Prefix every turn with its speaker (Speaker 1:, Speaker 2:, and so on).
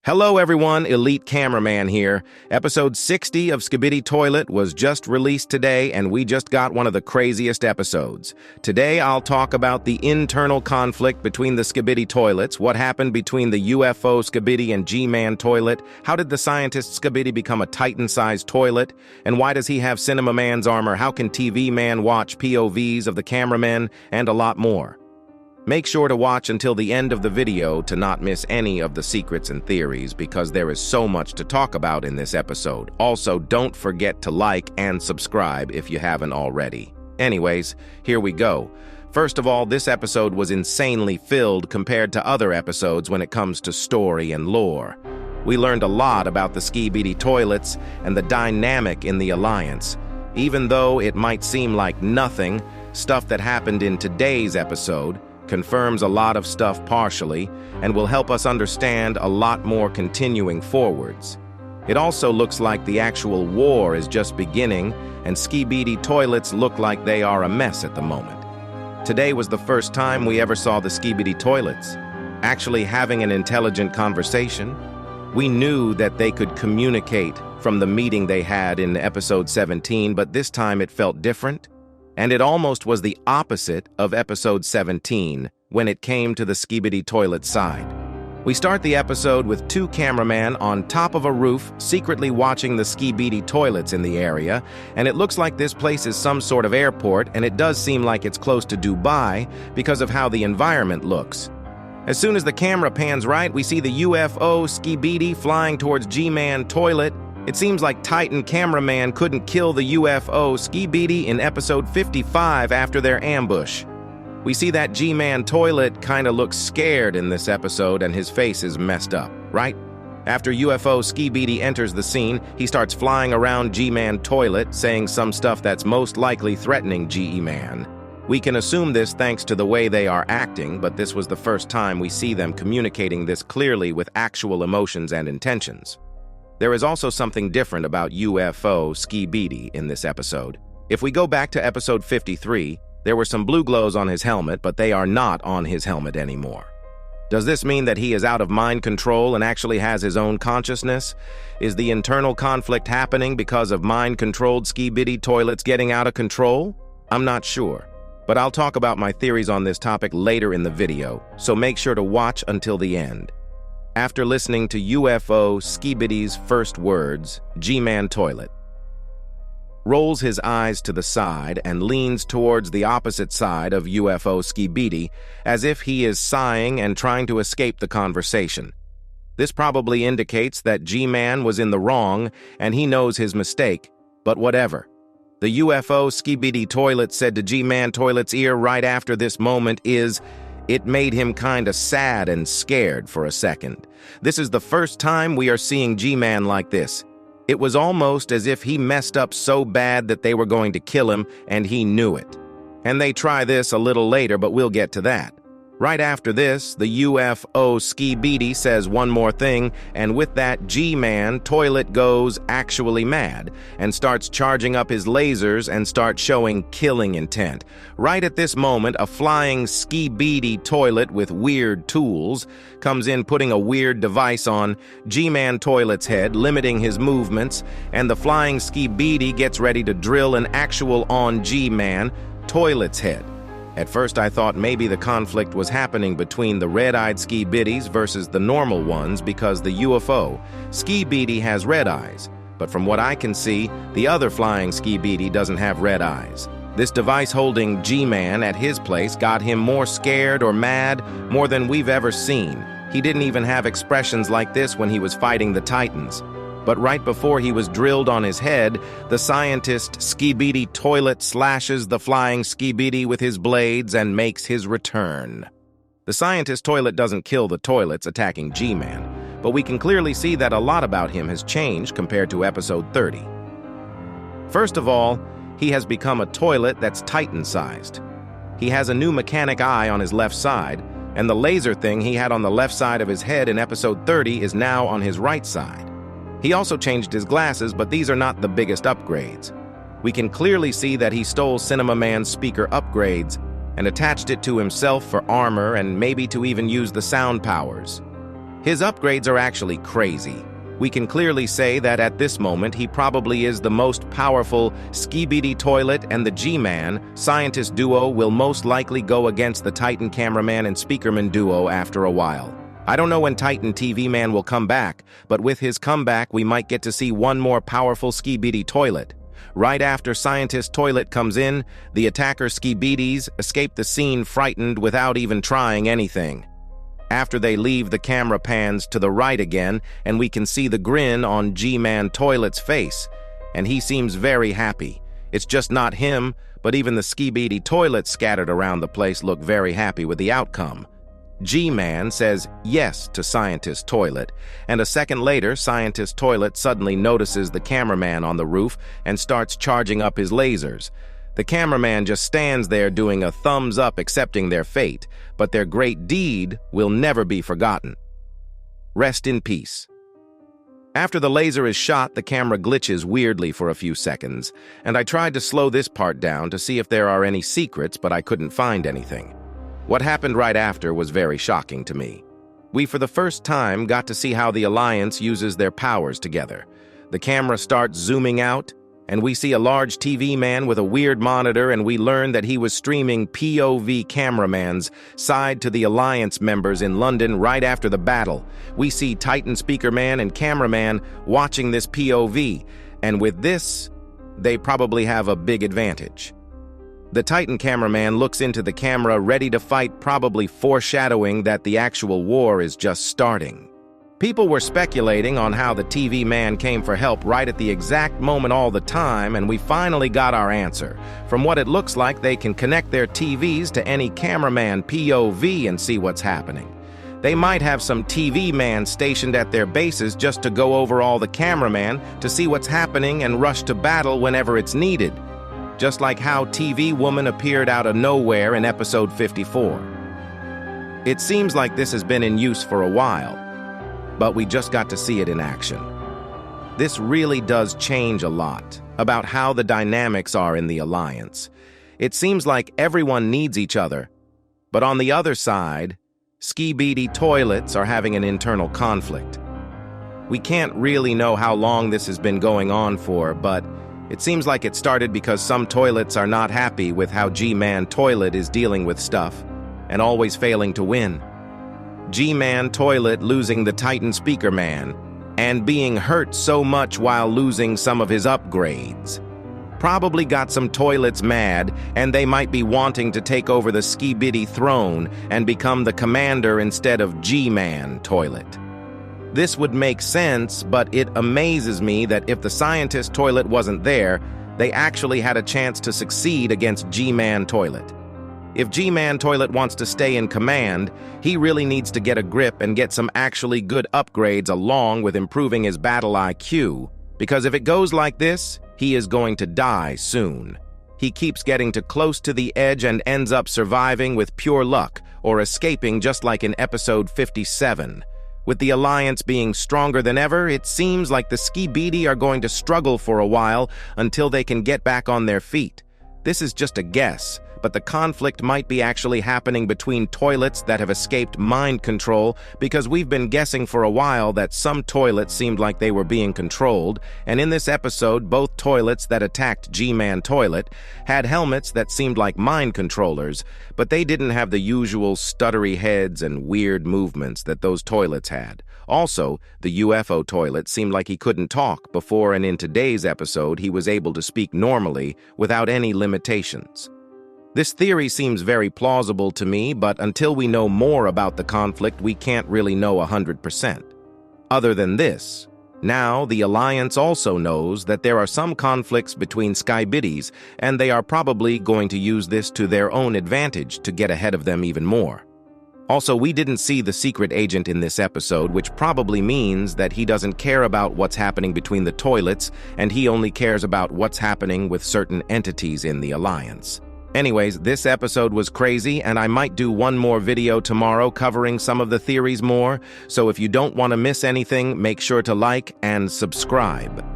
Speaker 1: Hello everyone, Elite Cameraman here. Episode 60 of SKIBIDI Toilet was just released today and we just got one of the craziest episodes. Today I'll talk about the internal conflict between the SKIBIDI toilets, what happened between the UFO SKIBIDI and G-Man toilet, how did the scientist SKIBIDI become a Titan-sized toilet, and why does he have Cinema Man's armor, how can TV Man watch POVs of the cameramen, and a lot more. Make sure to watch until the end of the video to not miss any of the secrets and theories because there is so much to talk about in this episode. Also, don't forget to like and subscribe if you haven't already. Anyways, here we go. First of all, this episode was insanely filled compared to other episodes when it comes to story and lore. We learned a lot about the SKIBIDI toilets and the dynamic in the Alliance. Even though it might seem like nothing, stuff that happened in today's episode confirms a lot of stuff partially and will help us understand a lot more continuing forwards. It also looks like the actual war is just beginning and SKIBIDI toilets look like they are a mess at the moment. Today was the first time we ever saw the SKIBIDI toilets actually having an intelligent conversation. We knew that they could communicate from the meeting they had in episode 17, but this time it felt different. And it almost was the opposite of episode 17 when it came to the SKIBIDI toilet side. We start the episode with two cameramen on top of a roof secretly watching the SKIBIDI toilets in the area, and it looks like this place is some sort of airport, and it does seem like it's close to Dubai because of how the environment looks. As soon as the camera pans right, we see the UFO SKIBIDI flying towards G-Man toilet. It seems like Titan cameraman couldn't kill the UFO SKIBIDI in episode 55 after their ambush. We see that G-Man toilet kinda looks scared in this episode and his face is messed up, right? After UFO SKIBIDI enters the scene, he starts flying around G-Man toilet, saying some stuff that's most likely threatening G-Man. We can assume this thanks to the way they are acting, but this was the first time we see them communicating this clearly with actual emotions and intentions. There is also something different about UFO SKIBIDI in this episode. If we go back to episode 53, there were some blue glows on his helmet, but they are not on his helmet anymore. Does this mean that he is out of mind control and actually has his own consciousness? Is the internal conflict happening because of mind-controlled SKIBIDI toilets getting out of control? I'm not sure, but I'll talk about my theories on this topic later in the video, so make sure to watch until the end. After listening to UFO SKIBIDI's first words, G-Man toilet rolls his eyes to the side and leans towards the opposite side of UFO SKIBIDI as if he is sighing and trying to escape the conversation. This probably indicates that G-Man was in the wrong and he knows his mistake, but whatever. The UFO SKIBIDI toilet said to G-Man toilet's ear right after this moment it made him kinda sad and scared for a second. This is the first time we are seeing G-Man like this. It was almost as if he messed up so bad that they were going to kill him, and he knew it. And they try this a little later, but we'll get to that. Right after this, the UFO SKIBIDI says one more thing, and with that, G-Man toilet goes actually mad and starts charging up his lasers and starts showing killing intent. Right at this moment, a flying SKIBIDI toilet with weird tools comes in, putting a weird device on G-Man toilet's head, limiting his movements, and the flying SKIBIDI gets ready to drill an actual on G-Man toilet's head. At first I thought maybe the conflict was happening between the red-eyed SKIBIDIs versus the normal ones because the UFO SKIBIDI has red eyes, but from what I can see, the other flying SKIBIDI doesn't have red eyes. This device holding G-Man at his place got him more scared or mad, more than we've ever seen. He didn't even have expressions like this when he was fighting the Titans. But right before he was drilled on his head, the scientist SKIBIDI toilet slashes the flying SKIBIDI with his blades and makes his return. The scientist toilet doesn't kill the toilets attacking G-Man, but we can clearly see that a lot about him has changed compared to episode 30. First of all, he has become a toilet that's Titan-sized. He has a new mechanic eye on his left side, and the laser thing he had on the left side of his head in episode 30 is now on his right side. He also changed his glasses, but these are not the biggest upgrades. We can clearly see that he stole Cinema Man's speaker upgrades and attached it to himself for armor and maybe to even use the sound powers. His upgrades are actually crazy. We can clearly say that at this moment he probably is the most powerful SKIBIDI toilet, and the G-Man scientist duo will most likely go against the Titan cameraman and speakerman duo after a while. I don't know when Titan TV Man will come back, but with his comeback we might get to see one more powerful SKIBIDI toilet. Right after Scientist Toilet comes in, the attacker SKIBIDIs escape the scene frightened without even trying anything. After they leave, the camera pans to the right again, and we can see the grin on G-Man Toilet's face, and he seems very happy. It's just not him, but even the SKIBIDI toilets scattered around the place look very happy with the outcome. G-Man says yes to Scientist Toilet, and a second later, Scientist Toilet suddenly notices the cameraman on the roof and starts charging up his lasers. The cameraman just stands there doing a thumbs up accepting their fate, but their great deed will never be forgotten. Rest in peace. After the laser is shot, the camera glitches weirdly for a few seconds, and I tried to slow this part down to see if there are any secrets, but I couldn't find anything. What happened right after was very shocking to me. We for the first time got to see how the Alliance uses their powers together. The camera starts zooming out, and we see a large TV man with a weird monitor, and we learn that he was streaming POV cameramans side to the Alliance members in London right after the battle. We see Titan Speaker Man and Cameraman watching this POV, and with this, they probably have a big advantage. The Titan cameraman looks into the camera ready to fight, probably foreshadowing that the actual war is just starting. People were speculating on how the TV man came for help right at the exact moment all the time, and we finally got our answer. From what it looks like, they can connect their TVs to any cameraman POV and see what's happening. They might have some TV man stationed at their bases just to go over all the cameraman to see what's happening and rush to battle whenever it's needed. Just like how TV Woman appeared out of nowhere in episode 54. It seems like this has been in use for a while, but we just got to see it in action. This really does change a lot about how the dynamics are in the Alliance. It seems like everyone needs each other, but on the other side, SKIBIDI toilets are having an internal conflict. We can't really know how long this has been going on for, but it seems like it started because some toilets are not happy with how G-Man Toilet is dealing with stuff and always failing to win. G-Man Toilet losing the Titan Speaker Man and being hurt so much while losing some of his upgrades probably got some toilets mad, and they might be wanting to take over the SKIBIDI throne and become the commander instead of G-Man Toilet. This would make sense, but it amazes me that if the Scientist Toilet wasn't there, they actually had a chance to succeed against G-Man Toilet. If G-Man Toilet wants to stay in command, he really needs to get a grip and get some actually good upgrades along with improving his battle IQ, because if it goes like this, he is going to die soon. He keeps getting too close to the edge and ends up surviving with pure luck or escaping just like in episode 57. With the Alliance being stronger than ever, it seems like the SKIBIDI are going to struggle for a while until they can get back on their feet. This is just a guess, but the conflict might be actually happening between toilets that have escaped mind control, because we've been guessing for a while that some toilets seemed like they were being controlled, and in this episode, both toilets that attacked G-Man Toilet had helmets that seemed like mind controllers, but they didn't have the usual stuttery heads and weird movements that those toilets had. Also, the UFO toilet seemed like he couldn't talk before, and in today's episode, he was able to speak normally without any limitations. This theory seems very plausible to me, but until we know more about the conflict, we can't really know 100%. Other than this, now the Alliance also knows that there are some conflicts between SKIBIDIs, and they are probably going to use this to their own advantage to get ahead of them even more. Also, we didn't see the secret agent in this episode, which probably means that he doesn't care about what's happening between the toilets, and he only cares about what's happening with certain entities in the Alliance. Anyways, this episode was crazy, and I might do one more video tomorrow covering some of the theories more, so if you don't want to miss anything, make sure to like and subscribe.